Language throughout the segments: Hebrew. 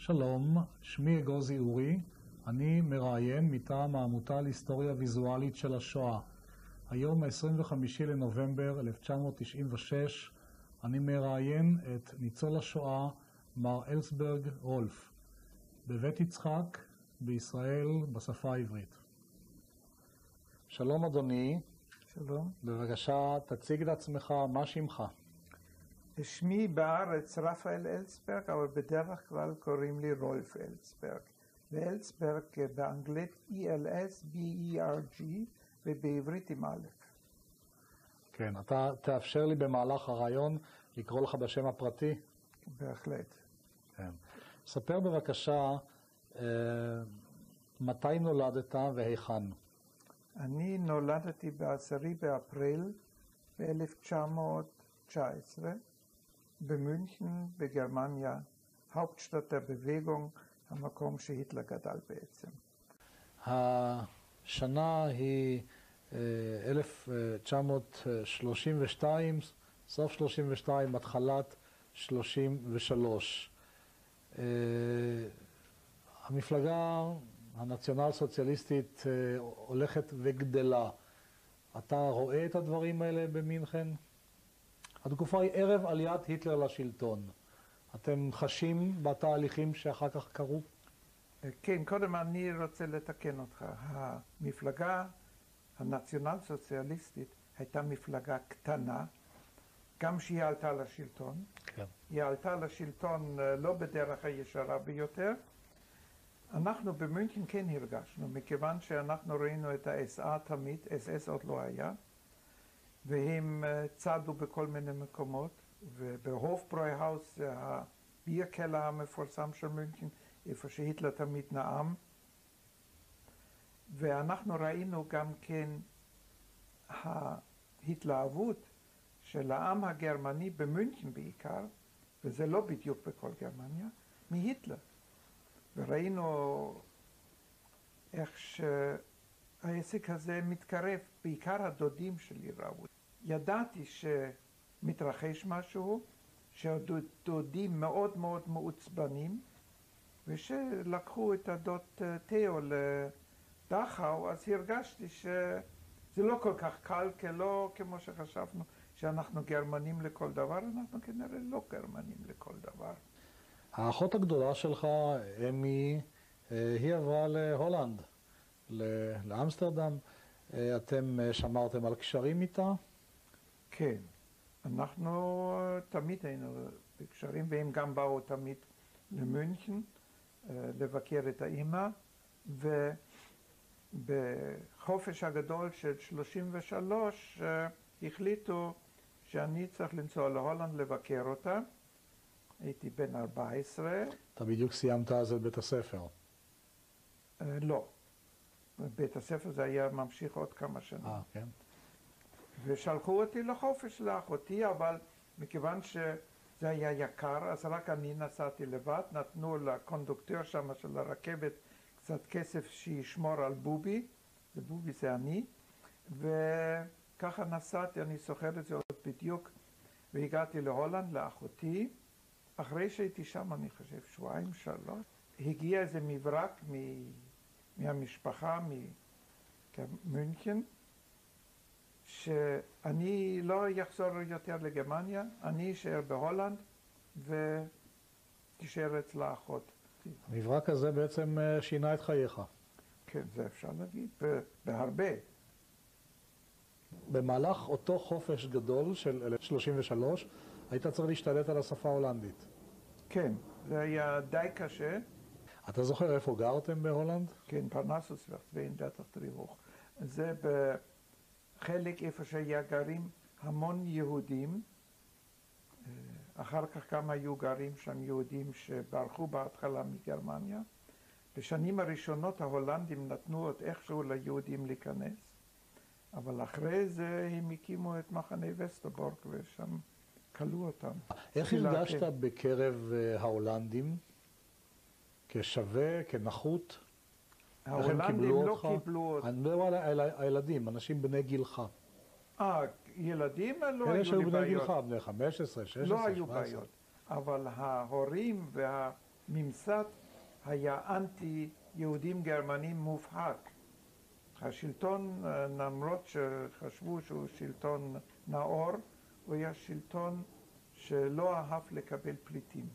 שלום, שמי אגוזי אורי, אני מראיין מטעם העמותה להיסטוריה ויזואלית של השואה. היום ה-25 לנובמבר 1996 אני מראיין את ניצול השואה מר אלסברג רולף בבית יצחק בישראל בשפה העברית. שלום אדוני. שלום. בבקשה תציג את עצמך, מה שמך? שמי בארץ רפאל אלסברג, אבל בדרך כלל קוראים לי רולף אלסברג. ואלסברג באנגלית E-L-S-B-E-R-G ובעברית עם א'. כן, אתה תאפשר לי במהלך הרעיון לקרוא לך בשם הפרטי? בהחלט. כן. ספר בבקשה מתי נולדת והיכן? אני נולדתי ב10 באפריל ב-1919 במünchen בגרמניה, Hauptstadt der Bewegung, המקום שהיטלר גדל בעצם. השנה היא 1932, סוף 32, התחלת 33. המפלגה הנציונל סוציאליסטית הולכת וגדלה. אתה רואה את הדברים האלה במינכן? התקופה היא ערב עליית היטלר לשלטון. אתם חשים בתהליכים שאחר כך קרו? כן, קודם אני רוצה לתקן אותך. המפלגה הנציונל סוציאליסטית הייתה מפלגה קטנה, גם שהיא עלתה לשלטון. כן. היא עלתה לשלטון לא בדרך הישרה ביותר. אנחנו במünchen כן הרגשנו, מכיוון שאנחנו ראינו את ה-SA תמיד, SS עוד לא היה, והם צעדו בכל מיני מקומות, ובהופבräuhaus זה הבירקלר המפורסם של מünchen, איפה שהיטלר תמיד נאם, ואנחנו ראינו גם כן ההתלהבות של העם הגרמני במünchen בעיקר, וזה לא בדיוק בכל גרמניה, מהיטלר. וראינו איך שהעסק הזה מתקרב, בעיקר הדודים שלי ראו. ידעתי שמתרחש משהו, שהדודים מאוד מאוד מעוצבנים, ושלקחו את הדוד תאו לדכאו, אז הרגשתי שזה לא כל כך קל, לא כמו שחשבנו שאנחנו גרמנים לכל דבר, אנחנו כנראה לא גרמנים לכל דבר. האחות הגדולה שלך, אמי, היא עברה להולנד, לאמסטרדם. אתם שמרתם על קשרים איתה? כן, אנחנו תמיד היינו בקשרים, והם גם באו תמיד למünchen לבקר את האמא, ובחופש הגדול של 33 החליטו שאני צריך לנסוע להולנד לבקר אותה. הייתי בן 14. אתה בדיוק סיימת אז את בית הספר? לא. בית הספר זה היה ממשיך עוד כמה שנים. כן. ושלחו אותי לחופש לאחותי, אבל מכיוון שזה היה יקר, אז רק אני נסעתי לבד, נתנו לקונדוקטור שם של הרכבת קצת כסף שישמור על בובי, ובובי זה אני, וככה נסעתי, אני זוכר את זה עוד בדיוק, והגעתי להולנד לאחותי. אחרי שהייתי שם, אני חושב, שבועיים, שלוש, הגיע איזה מברק מהמשפחה, ממünchen, שאני לא אחזור יותר לגרמניה, אני אשאר בהולנד ותישאר אצל האחות. המברק הזה בעצם שינה את חייך. כן, זה אפשר להגיד, בהרבה. במהלך אותו חופש גדול של 33, היית צריך להשתלט על השפה ההולנדית. כן, זה היה די קשה. אתה זוכר איפה גרתם בהולנד? כן, פרנסוסוורט, 32 hoch. זה בחלק איפה שהיה גרים המון יהודים. אחר כך גם היו גרים שם יהודים שברחו בהתחלה מגרמניה. בשנים הראשונות ההולנדים נתנו עוד איכשהו ליהודים להיכנס, אבל אחרי זה הם הקימו את מחנה וסטבורג ושם קלו אותם. איך הרגשת בקרב ההולנדים? כשווה, כנחות? ההולנדים לא קיבלו אותך. אני מדבר על הילדים, אנשים בני גילך. ילדים לא היו לי בעיות. אלה שהיו בני גילך, בני 15, 16, 17. לא היו בעיות, אבל ההורים הממסד היה אנטי יהודים גרמנים מובהק. השלטון, למרות שחשבו שהוא שלטון נאור, הוא היה שלטון שלא אהב לקבל פליטים.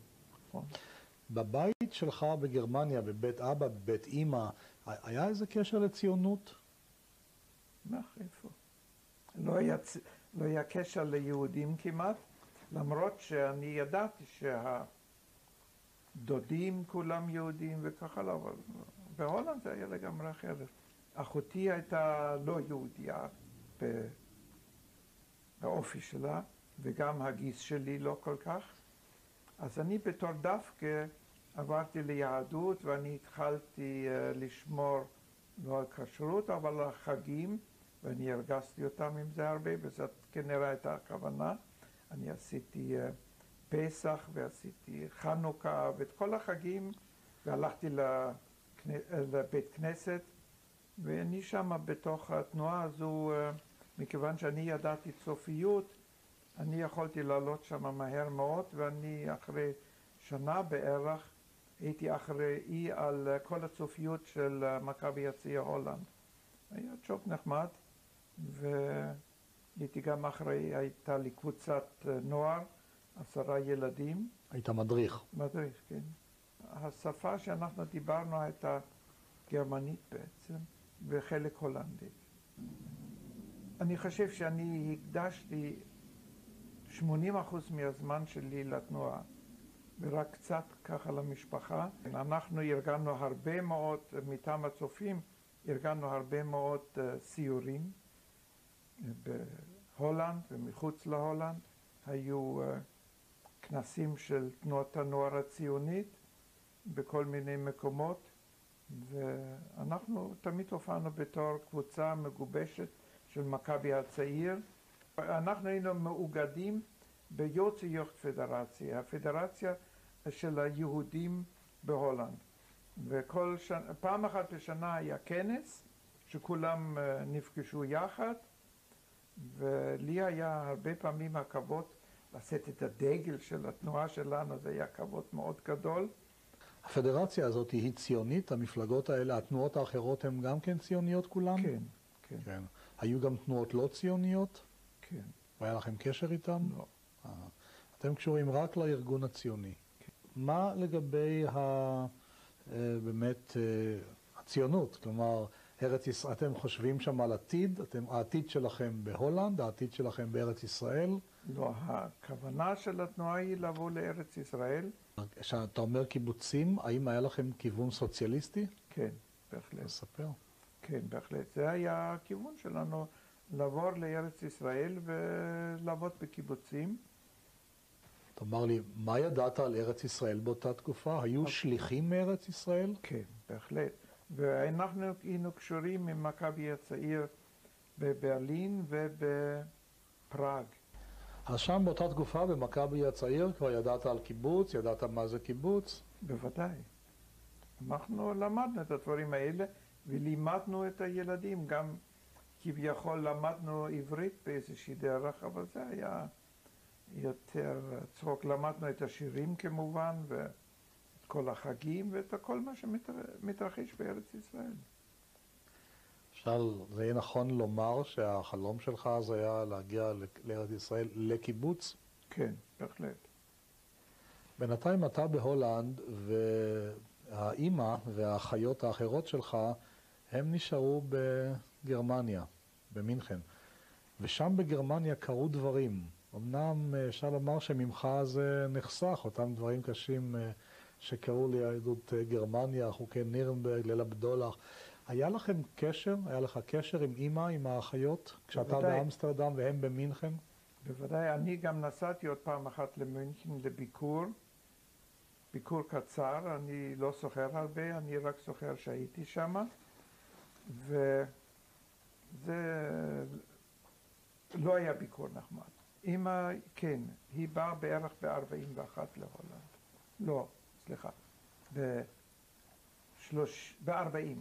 בבית שלך בגרמניה, בבית אבא, בבית אמא, היה איזה קשר לציונות? איפה? לא היה קשר ליהודים כמעט, למרות שאני ידעתי שהדודים כולם יהודים וככה לא, אבל בהולנד זה היה לגמרי אחרת. אחותי הייתה לא יהודייה באופי שלה, וגם הגיס שלי לא כל כך. אז אני בתור דווקא עברתי ליהדות, ואני התחלתי לשמור לא על כשרות, אבל על החגים, ואני הרגשתי אותם עם זה הרבה, וזאת כנראה הייתה הכוונה. אני עשיתי פסח ועשיתי חנוכה ואת כל החגים, והלכתי לבית כנסת, ואני שם בתוך התנועה הזו, מכיוון שאני ידעתי צופיות, אני יכולתי לעלות שם מהר מאוד, ואני אחרי שנה בערך הייתי אחראי על כל הצופיות של מכבי יציע הולנד. היה ג'וב נחמד, והייתי גם אחראי, הייתה לי קבוצת נוער, 10 ילדים. היית מדריך. מדריך, כן. השפה שאנחנו דיברנו הייתה גרמנית בעצם, וחלק הולנדית. אני חושב שאני הקדשתי 80% מהזמן שלי לתנועה, ורק קצת ככה למשפחה. אנחנו ארגנו הרבה מאוד, מטעם הצופים, ארגנו הרבה מאוד סיורים בהולנד ומחוץ להולנד. היו כנסים של תנועת הנוער הציונית בכל מיני מקומות, ואנחנו תמיד הופענו בתור קבוצה מגובשת של מכבי הצעיר. אנחנו היינו מאוגדים ביוצאי יוכט פדרציה, הפדרציה של היהודים בהולנד. וכל שנה, פעם אחת בשנה היה כנס שכולם נפגשו יחד, ולי היה הרבה פעמים הכבוד לשאת את הדגל של התנועה שלנו, זה היה כבוד מאוד גדול. הפדרציה הזאת היא ציונית? המפלגות האלה, התנועות האחרות הן גם כן ציוניות כולן? כן, כן. כן. היו גם תנועות לא ציוניות? כן. והיה לכם קשר איתם? לא. אתם קשורים רק לארגון הציוני. כן. מה לגבי באמת הציונות? כלומר, ארץ ישראל, אתם חושבים שם על עתיד? העתיד שלכם בהולנד, העתיד שלכם בארץ ישראל? לא, הכוונה של התנועה היא לבוא לארץ ישראל. כשאתה אומר קיבוצים, האם היה לכם כיוון סוציאליסטי? כן, בהחלט. תספר. כן, בהחלט. זה היה הכיוון שלנו, לעבור לארץ ישראל ולעבוד בקיבוצים. תאמר לי, מה ידעת על ארץ ישראל באותה תקופה? היו שליחים מארץ ישראל? כן, בהחלט. ואנחנו היינו קשורים עם מכבי הצעיר בברלין ובפראג. אז שם באותה תקופה במכבי הצעיר כבר ידעת על קיבוץ, ידעת מה זה קיבוץ? בוודאי. אנחנו למדנו את הדברים האלה ולימדנו את הילדים, גם כביכול למדנו עברית באיזושהי דרך, אבל זה היה יותר צחוק. למדנו את השירים כמובן, ואת כל החגים ואת כל מה שמתרחש בארץ ישראל. זה יהיה נכון לומר שהחלום שלך אז היה להגיע לארץ ישראל לקיבוץ? כן, בהחלט. בינתיים אתה בהולנד, והאימא והאחיות האחרות שלך, הם נשארו בגרמניה, במינכן. ושם בגרמניה קרו דברים. אמנם אפשר לומר שממך זה נחסך, אותם דברים קשים שקרו ליהדות גרמניה, חוקי נירנברג, ליל הבדולח. היה לכם קשר? היה לך קשר עם אמא, עם האחיות? כשאתה באמסטרדם והם במינכן? בוודאי. אני גם נסעתי עוד פעם אחת למינכן לביקור. ביקור קצר, אני לא זוכר הרבה, אני רק זוכר שהייתי שם. וזה לא היה ביקור נחמד. אמא, כן, היא באה בערך ב-41 להולנד. לא, סליחה, ב-40.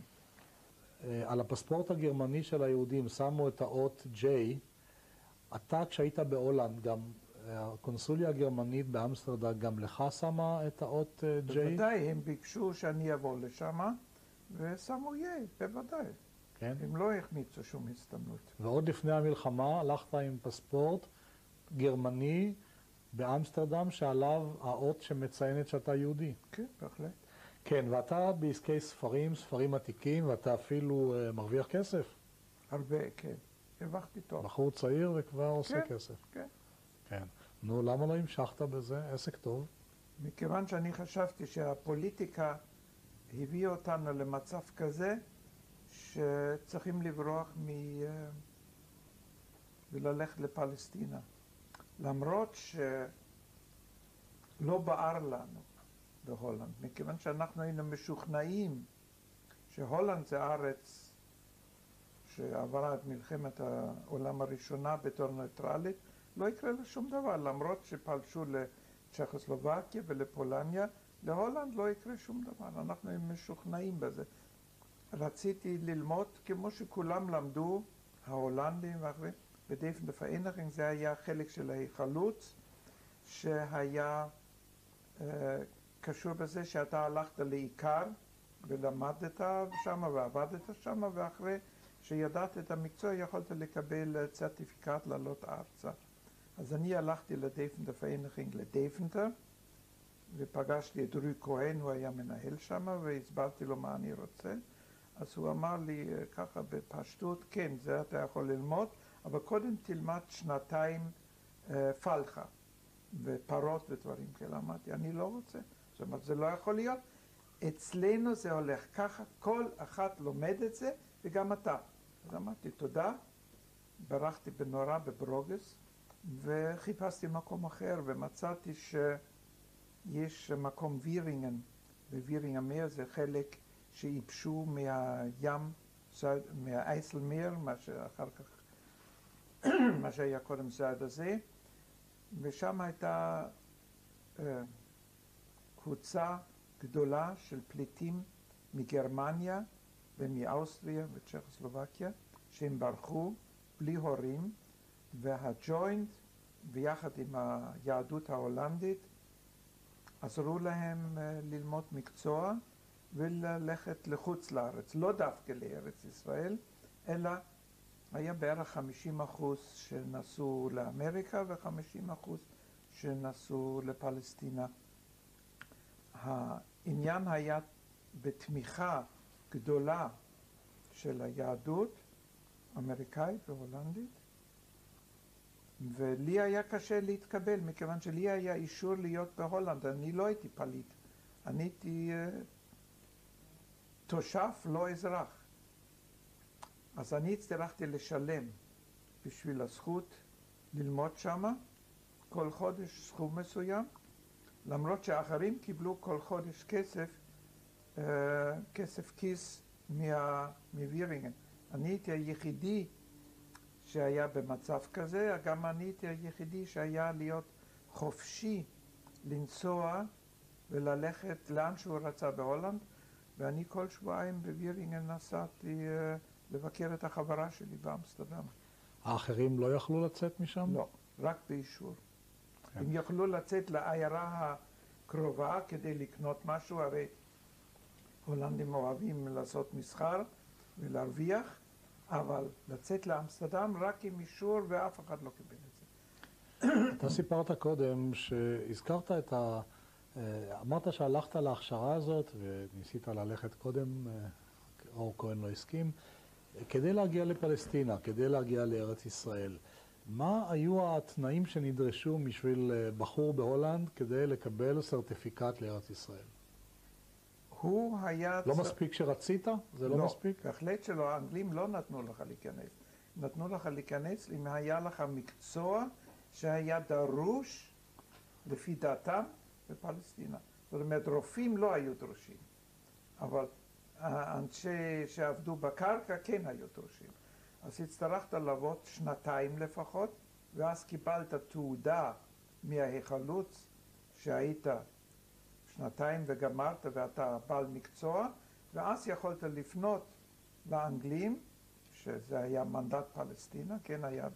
על הפספורט הגרמני של היהודים שמו את האות J. אתה כשהיית בהולנד גם הקונסוליה הגרמנית באמסטרדם גם לך שמה את האות J? בוודאי, הם ביקשו שאני אבוא לשם, ושמו יי, בוודאי. כן. הם לא החמיצו שום הזדמנות. ועוד לפני המלחמה הלכת עם פספורט גרמני באמסטרדם שעליו האות שמציינת שאתה יהודי. כן, בהחלט. כן, ואתה בעסקי ספרים עתיקים, ואתה אפילו מרוויח כסף. הרבה, כן. הרווחתי טוב. בחור צעיר וכבר עושה כסף. כן. כן. נו, למה לא המשכת בזה? עסק טוב. מכיוון שאני חשבתי שהפוליטיקה הביאה אותנו למצב כזה, שצריכים לברוח וללכת לפלסטינה. למרות שלא בער לנו בהולנד, מכיוון שאנחנו היינו משוכנעים שהולנד זה ארץ שעברה את מלחמת העולם הראשונה בתור ניטרלית, לא יקרה לה שום דבר, למרות שפלשו לצ'כוסלובקיה ולפולניה, להולנד לא יקרה שום דבר, אנחנו משוכנעים בזה. רציתי ללמוד כמו שכולם למדו, ההולנדים ואחרים, בדפן דפאינכינג, זה היה חלק של ההיחלוץ, שהיה קשור בזה שאתה הלכת לעיקר ולמדת שם ועבדת שם, ואחרי שידעת את המקצוע יכולת לקבל צרטיפיקט לעלות ארצה. אז אני הלכתי לדפן דפאינכינג לדפנטר, ופגשתי את רוי כהן, הוא היה מנהל שם, והסברתי לו מה אני רוצה. אז הוא אמר לי ככה בפשטות, כן, זה אתה יכול ללמוד, אבל קודם תלמד שנתיים פלחה, ופרות ודברים כאלה. אמרתי, אני לא רוצה. זאת אומרת, זה לא יכול להיות. אצלנו זה הולך ככה, כל אחת לומד את זה, וגם אתה. אז אמרתי, תודה. ברחתי בנורא בברוגס, וחיפשתי מקום אחר, ומצאתי שיש מקום וירינגן, ווירינגן זה חלק שייבשו מהים, מהאייסלמיר, מה שאחר כך, מה שהיה קודם סעד הזה, ושם הייתה קבוצה גדולה של פליטים מגרמניה ומאוסטריה וצ'כוסלובקיה, שהם ברחו בלי הורים, והג'וינט, ביחד עם היהדות ההולנדית, עזרו להם ללמוד מקצוע וללכת לחוץ לארץ, לא דווקא לארץ ישראל, אלא היה בערך 50% שנסעו לאמריקה ו50% שנסעו לפלסטינה. העניין היה בתמיכה גדולה של היהדות האמריקאית וההולנדית, ולי היה קשה להתקבל, מכיוון שלי היה אישור להיות בהולנד. אני לא הייתי פליט, אני הייתי תושב, לא אזרח. אז אני הצטרכתי לשלם בשביל הזכות ללמוד שמה, כל חודש סכום מסוים, למרות שאחרים קיבלו כל חודש כסף כיס מווירינגן. אני הייתי היחידי שהיה במצב כזה, גם אני הייתי היחידי שהיה להיות חופשי לנסוע וללכת לאן שהוא רצה בהולנד, ואני כל שבועיים בווירינגן נסעתי לבקר את החברה שלי באמסטרדם. האחרים לא יכלו לצאת משם? לא, רק באישור. כן. הם יכלו לצאת לעיירה הקרובה כדי לקנות משהו, הרי הולנדים אוהבים לעשות מסחר ולהרוויח, אבל לצאת לאמסטרדם רק עם אישור, ואף אחד לא קיבל את זה. אתה סיפרת קודם שהזכרת את אמרת שהלכת להכשרה הזאת וניסית ללכת קודם, אור כהן לא הסכים, כדי להגיע לפלסטינה, כדי להגיע לארץ ישראל. מה היו התנאים שנדרשו בשביל בחור בהולנד כדי לקבל סרטיפיקט לארץ ישראל? הוא היה... לא מספיק שרצית? זה לא מספיק? לא, בהחלט שלא. האנגלים לא נתנו לך להיכנס. נתנו לך להיכנס אם היה לך מקצוע שהיה דרוש לפי דעתם בפלסטינה. זאת אומרת, רופאים לא היו דרושים, אבל אנשי שעבדו בקרקע כן היו דרושים. אז הצטרכת לעבוד שנתיים לפחות, ואז קיבלת תעודה מההיחלוץ שהיית שנתיים וגמרת ואתה בעל מקצוע, ואז יכולת לפנות לאנגלים, שזה היה מנדט פלסטינה, כן, היה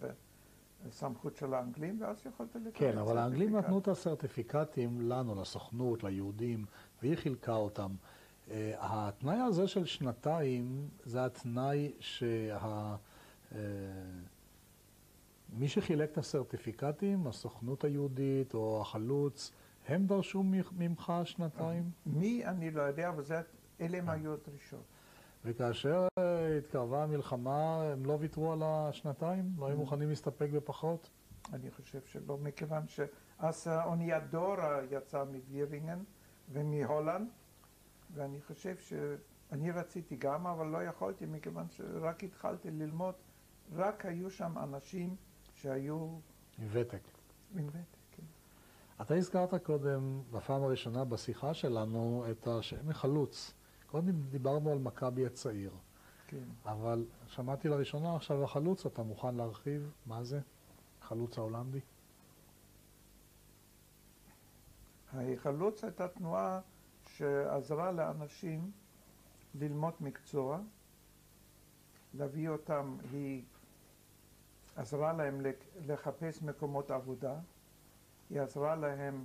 סמכות של האנגלים, ואז יכולת לקבל כן, אבל האנגלים סרטיפיקט. נתנו את הסרטיפיקטים לנו, לסוכנות, ליהודים, והיא חילקה אותם. התנאי הזה של שנתיים, זה התנאי מי שחילק את הסרטיפיקטים, הסוכנות היהודית או החלוץ, הם דרשו ממך שנתיים? מי אני לא יודע, אבל אלה הם היו הדרישות. וכאשר התקרבה המלחמה, הם לא ויתרו על השנתיים? לא היו מוכנים להסתפק בפחות? אני חושב שלא, מכיוון שאז האונייה דורה יצאה מווירינגן ומהולנד, ואני חושב שאני רציתי גם, אבל לא יכולתי, מכיוון שרק התחלתי ללמוד, רק היו שם אנשים שהיו... עם ותק. עם ותק, כן. אתה הזכרת קודם, בפעם הראשונה בשיחה שלנו, את השם החלוץ. קודם דיברנו על מכבי הצעיר. כן. אבל שמעתי לראשונה עכשיו החלוץ, אתה מוכן להרחיב? מה זה? החלוץ ההולנדי? החלוץ הייתה תנועה שעזרה לאנשים ללמוד מקצוע, להביא אותם, היא עזרה להם לחפש מקומות עבודה, היא עזרה להם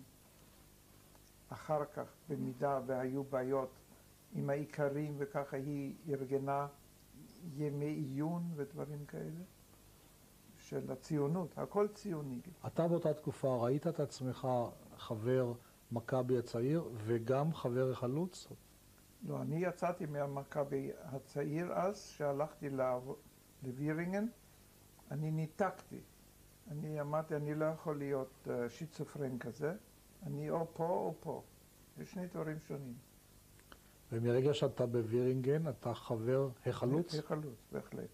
אחר כך, במידה והיו בעיות עם העיקרים, וככה היא ארגנה ימי עיון ודברים כאלה של הציונות, הכל ציוני. אתה באותה תקופה ראית את עצמך חבר מכבי הצעיר וגם חבר החלוץ? לא, אני יצאתי מהמכבי הצעיר אז, שהלכתי לווירינגן, אני ניתקתי. אני אמרתי, אני לא יכול להיות שיצופרן כזה, אני או פה או פה. זה שני דברים שונים. ומרגע שאתה בווירינגן, אתה חבר החלוץ? החלוץ, בהחלט.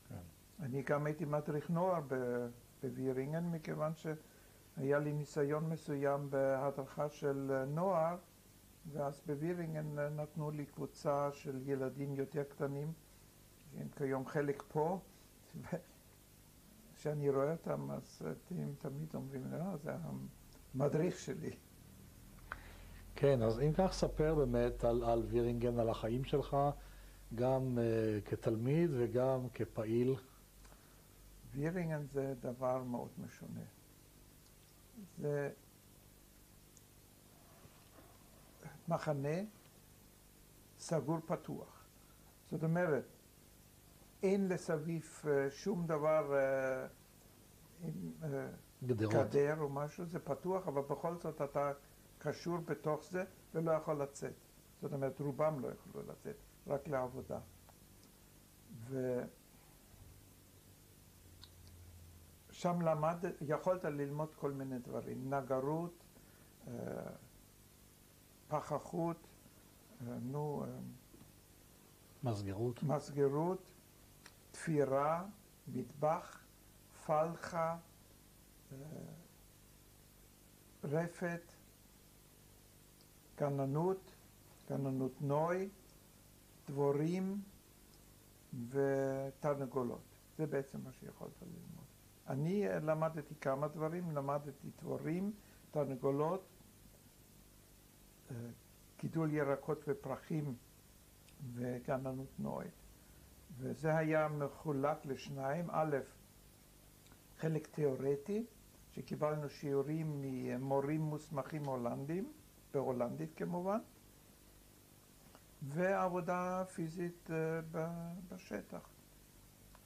כן. אני גם הייתי מדריך נוער בווירינגן, מכיוון שהיה לי ניסיון מסוים בהדרכה של נוער, ואז בווירינגן נתנו לי קבוצה של ילדים יותר קטנים, שהם כיום חלק פה, כשאני רואה אותם, אז הם תמיד אומרים, זה המדריך שלי. כן, אז אם כך ספר באמת על וירינגן, על החיים שלך, גם כתלמיד וגם כפעיל. וירינגן זה דבר מאוד משונה. זה מחנה סגור פתוח. זאת אומרת, אין לסביב שום דבר עם גדר או משהו, זה פתוח, אבל בכל זאת אתה קשור בתוך זה ולא יכול לצאת. זאת אומרת, רובם לא יכולו לצאת, רק לעבודה. ושם יכולת ללמוד כל מיני דברים, נגרות, פחחות, מסגרות, תפירה, מטבח, פלחה, רפת, גננות, גננות נוי, דבורים ותרנגולות. זה בעצם מה שיכולת ללמוד. אני למדתי כמה דברים, למדתי דבורים, תרנגולות, גידול ירקות ופרחים וגננות נוי. וזה היה מחולק לשניים. א', חלק תיאורטי, שקיבלנו שיעורים ממורים מוסמכים הולנדים, בהולנדית כמובן, ועבודה פיזית בשטח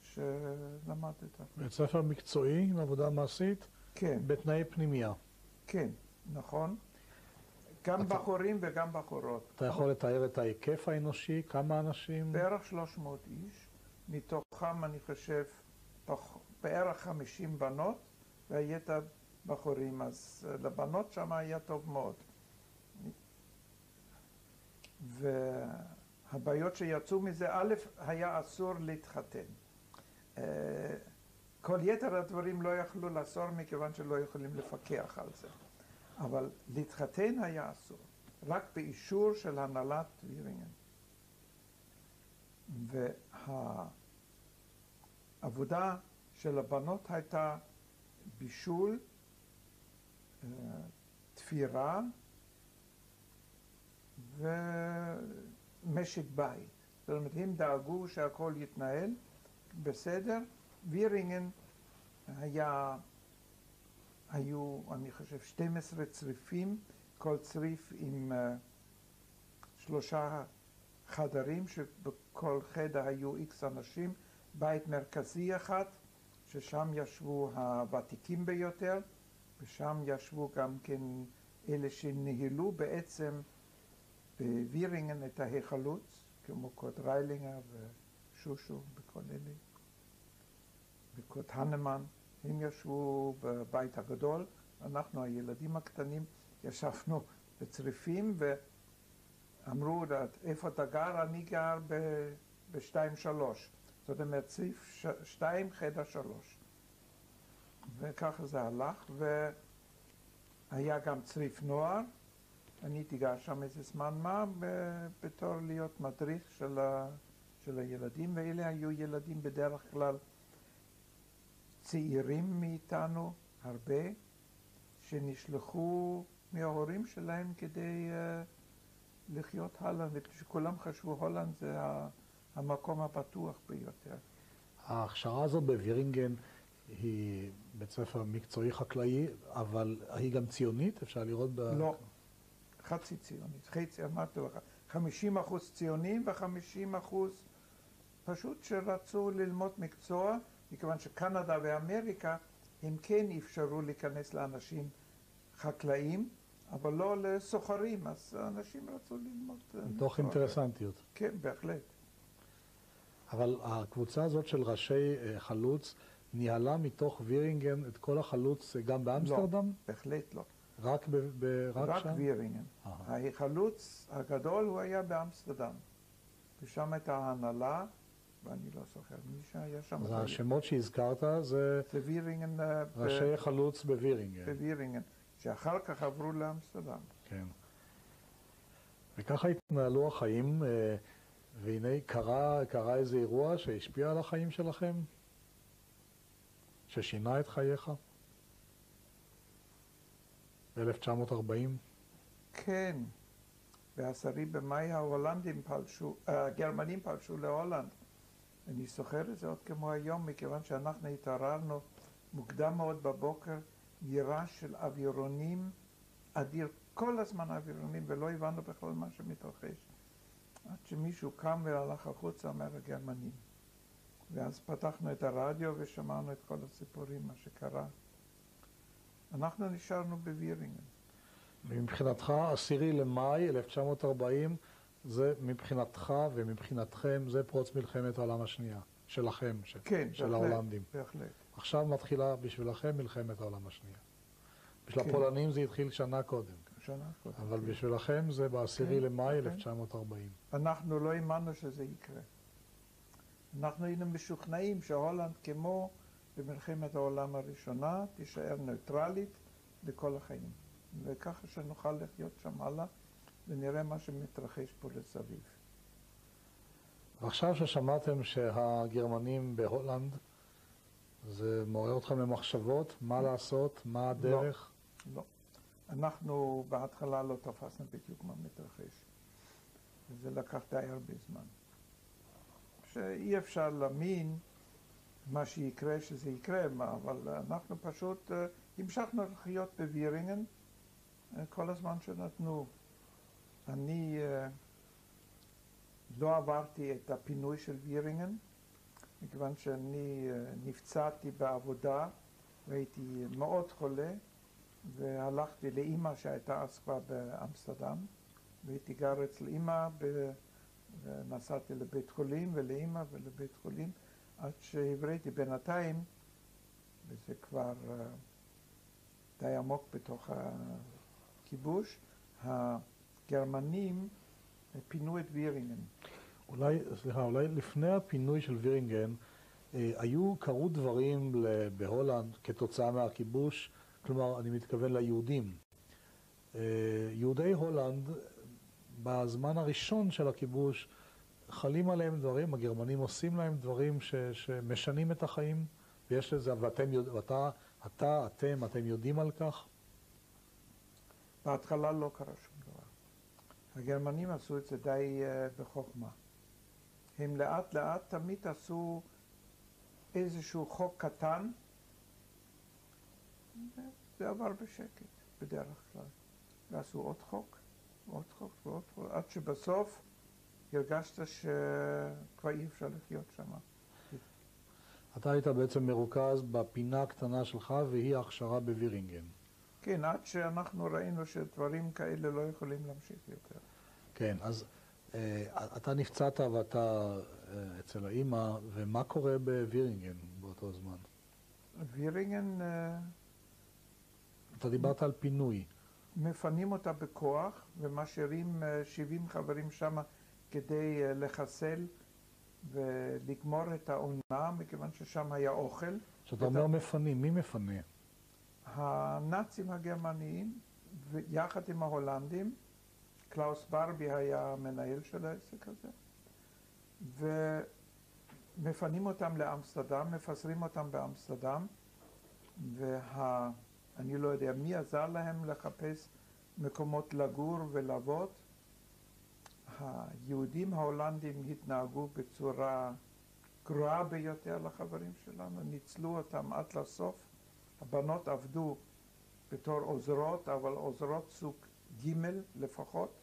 שלמדת. בית ספר מקצועי עם עבודה מעשית? כן. בתנאי פנימייה? כן, נכון. גם בחורים וגם בחורות. אתה יכול לתאר את ההיקף האנושי? כמה אנשים? בערך 300 איש, מתוכם אני חושב בערך 50 בנות, והיתר בחורים, אז לבנות שם היה טוב מאוד. והבעיות שיצאו מזה, א', היה אסור להתחתן. כל יתר הדברים לא יכלו לאסור מכיוון שלא יכולים לפקח על זה. אבל להתחתן היה אסור, רק באישור של הנהלת וירינגן. והעבודה של הבנות הייתה בישול, תפירה ומשק בית. זאת אומרת, הם דאגו שהכל יתנהל בסדר. וירינגן היו, אני חושב, 12 צריפים, כל צריף עם 3 חדרים, שבכל חדר היו איקס אנשים, בית מרכזי אחד, ששם ישבו הוותיקים ביותר, ושם ישבו גם כן אלה שניהלו בעצם בווירינגן את ההיחלוץ, כמו קוד ריילינגר ושושו וכל אלה, וקוד הנמן. הם ישבו בבית הגדול, אנחנו הילדים הקטנים ישבנו בצריפים ואמרו, איפה אתה גר? אני גר ב-2-3. זאת אומרת, צריף 2, חדר 3. וככה זה הלך, והיה גם צריף נוער. אני הייתי גר שם איזה זמן מה, בתור להיות מדריך של הילדים, ואלה היו ילדים בדרך כלל צעירים מאיתנו, הרבה, שנשלחו מההורים שלהם כדי לחיות הלאה, וכולם חשבו הולנד זה המקום הבטוח ביותר. ההכשרה הזאת בווירינגן היא בית ספר מקצועי חקלאי, אבל היא גם ציונית? אפשר לראות לא, חצי ציונית. חצי, אמרתי לך, 50% ציונים ו50% פשוט שרצו ללמוד מקצוע, מכיוון שקנדה ואמריקה הם כן אפשרו להיכנס לאנשים חקלאים, אבל לא לסוחרים, אז אנשים רצו ללמוד. מתוך אינטרסנטיות. כן, בהחלט. אבל הקבוצה הזאת של ראשי חלוץ ניהלה מתוך וירינגן את כל החלוץ גם באמסטרדם? לא, בהחלט לא. רק רק שם? וירינגן. החלוץ הגדול הוא היה באמסטרדם. ושם הייתה ההנהלה, ואני לא זוכר מי שהיה שם. אז השמות שהזכרת זה וירינגן, ראשי חלוץ בווירינגן. בווירינגן, שאחר כך עברו לאמסטרדם. כן. וככה התנהלו החיים, והנה קרה איזה אירוע שהשפיע על החיים שלכם? ששינה את חייך? ב-1940? כן. ב10 במאי הגרמנים פלשו להולנד. אני זוכר את זה עוד כמו היום, מכיוון שאנחנו התעוררנו מוקדם מאוד בבוקר, יראה של אווירונים אדיר, כל הזמן אווירונים, ולא הבנו בכלל מה שמתרחש. עד שמישהו קם והלך החוצה, אומר הגרמנים. ואז פתחנו את הרדיו ושמענו את כל הסיפורים, מה שקרה. אנחנו נשארנו בווירינגן. ומבחינתך, 10 למאי 1940, זה מבחינתך ומבחינתכם, זה פרוץ מלחמת העולם השנייה, שלכם, כן, של ההולנדים. בהחלט. עכשיו מתחילה בשבילכם מלחמת העולם השנייה. בשביל הפולנים זה התחיל שנה קודם. שנה קודם. אבל בשבילכם זה ב10 למאי 1940. אנחנו לא האמנו שזה יקרה. אנחנו היינו משוכנעים שהולנד, כמו במלחמת העולם הראשונה, תישאר ניטרלית לכל החיים. וככה שנוכל לחיות שם הלאה, ונראה מה שמתרחש פה לסביב. ועכשיו ששמעתם שהגרמנים בהולנד, זה מעורר אתכם למחשבות? מה לעשות? מה הדרך? לא. אנחנו בהתחלה לא תפסנו בדיוק מה מתרחש. וזה לקח די הרבה זמן. שאי אפשר להאמין מה שיקרה שזה יקרה, אבל אנחנו פשוט המשכנו לחיות בווירינגן כל הזמן שנתנו. אני לא עברתי את הפינוי של וירינגן, מכיוון שאני נפצעתי בעבודה והייתי מאוד חולה, והלכתי לאמא שהייתה אז כבר באמסטרדם, והייתי גר אצל אמא, ונסעתי לבית חולים ולאמא ולבית חולים, עד שהבראתי בינתיים, וזה כבר די עמוק בתוך הכיבוש, הגרמנים פינו את וירינגן. אולי לפני הפינוי של וירינגן, קרו דברים בהולנד כתוצאה מהכיבוש, כלומר, אני מתכוון ליהודים. יהודי הולנד, בזמן הראשון של הכיבוש, חלים עליהם דברים, הגרמנים עושים להם דברים שמשנים את החיים, ויש לזה, אתם יודעים על כך? בהתחלה לא קרה שום דבר. הגרמנים עשו את זה די בחוכמה. הם לאט לאט תמיד עשו איזשהו חוק קטן, זה עבר בשקט, בדרך כלל. ועשו עוד חוק, ועוד חוק, ועוד חוק, עד שבסוף הרגשת שכבר אי אפשר לחיות שם. אתה היית בעצם מרוכז בפינה הקטנה שלך, והיא ההכשרה בווירינגן. כן, עד שאנחנו ראינו שדברים כאלה לא יכולים להמשיך יותר. כן, אז אתה נפצעת ואתה אצל האמא, ומה קורה בווירינגן באותו זמן? וירינגן, אתה דיברת על פינוי. מפנים אותה בכוח ומשאירים 70 חברים שם כדי לחסל ולגמור את העונה, מכיוון ששם היה אוכל. כשאתה אומר מפנים, מי מפנה? הנאצים הגרמניים, יחד עם ההולנדים, קלאוס ברבי היה המנהל של העסק הזה, ומפנים אותם לאמסטרדם, מפזרים אותם באמסטרדם, אני לא יודע מי עזר להם לחפש מקומות לגור ולעבוד. היהודים ההולנדים התנהגו בצורה גרועה ביותר לחברים שלנו, ניצלו אותם עד לסוף. הבנות עבדו בתור עוזרות, אבל עוזרות סוג ג' לפחות.